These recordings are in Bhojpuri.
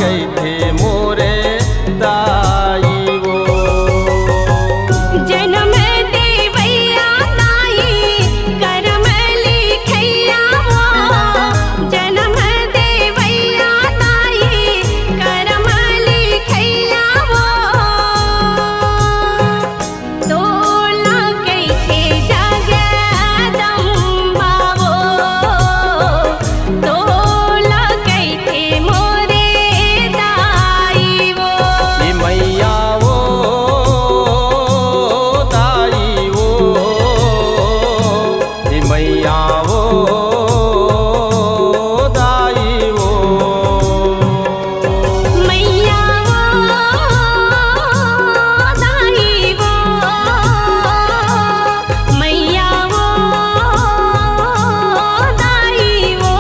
गई थे मोरे दाई वो। जन्म देवैया दाई करम लिखैया वो। जन्म देवैया दाई करम लिखैया वो। तोला कैसे जगदम्बा वो। तोला कैसे मोरे दाई वो। ये मैया वो दाई वो, ये मैया वो दाई वो। मैया वो दाई वो। मैया वो दाई वो।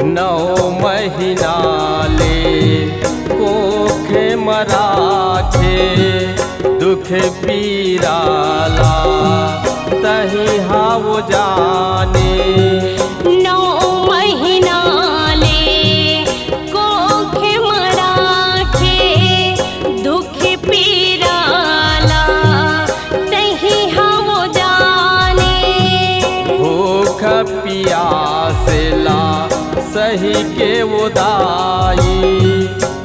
नौ महीना ले कोखे मराखे दुख पीराला तही हाव जाने। 9 महीना ले कोखे मराखे दुख पीराला तही हम जाने। भूख पियासेला सही के उदाई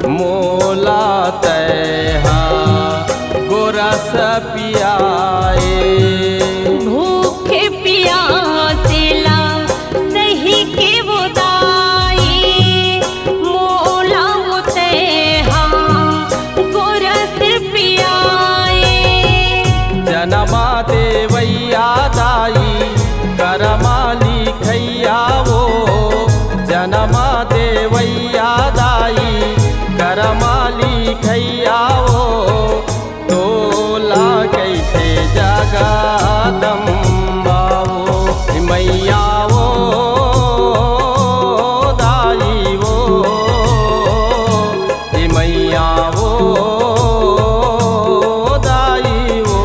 मोला तैहा गोरस पियाए। भूख प्यासेला सही के बुदाई मोला उतेहा गोरस पियाए। जनमा देवैया दाई करमा लिखैया वो। जनमा देवैया दाई करमा लिखैया वो। तोला कैसे जगदम्बा वो, मैया वो दाई वो, मैया वो दाई वो।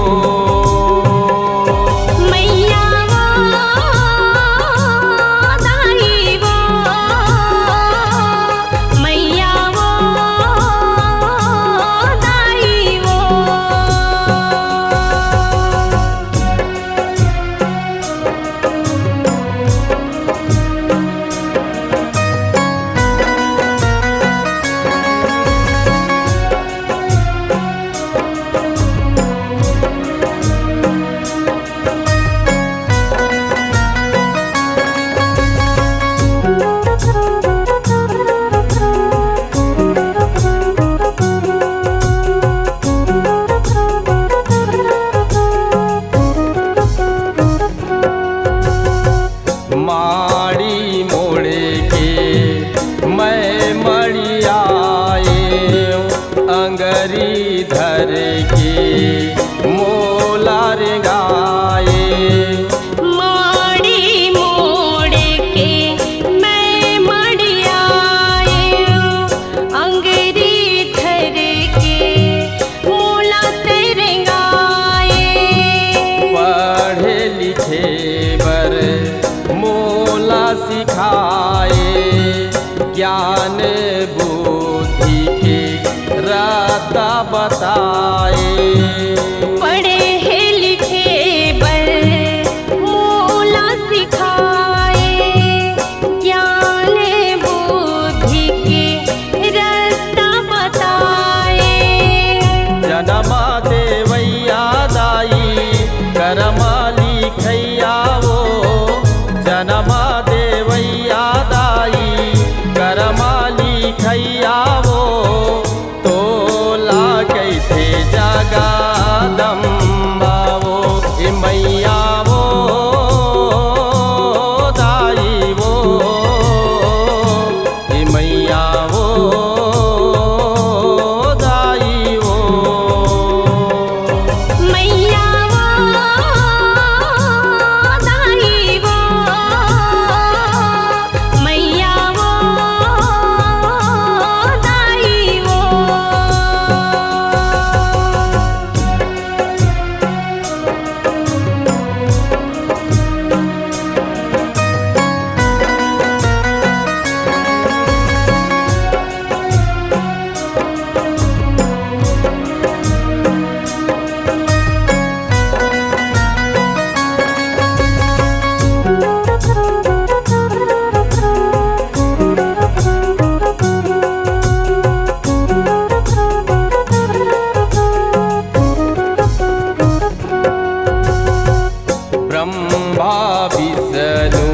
ब्रह्मा विष्णु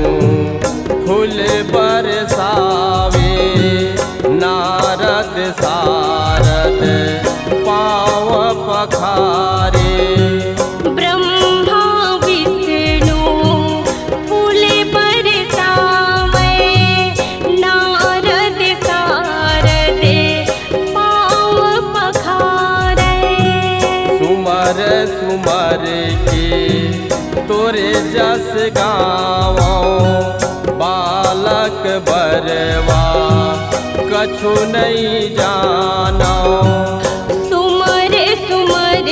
फूल बरसावे, नारद सारद पाँव पखारे। ब्रह्मा विष्णु फूल बरसावे, नारद सारद पाँव पखारे। सुमर सुमर के तोरे जस गावो, बालक बरवा कछु नहीं जानो। सुमर सुमर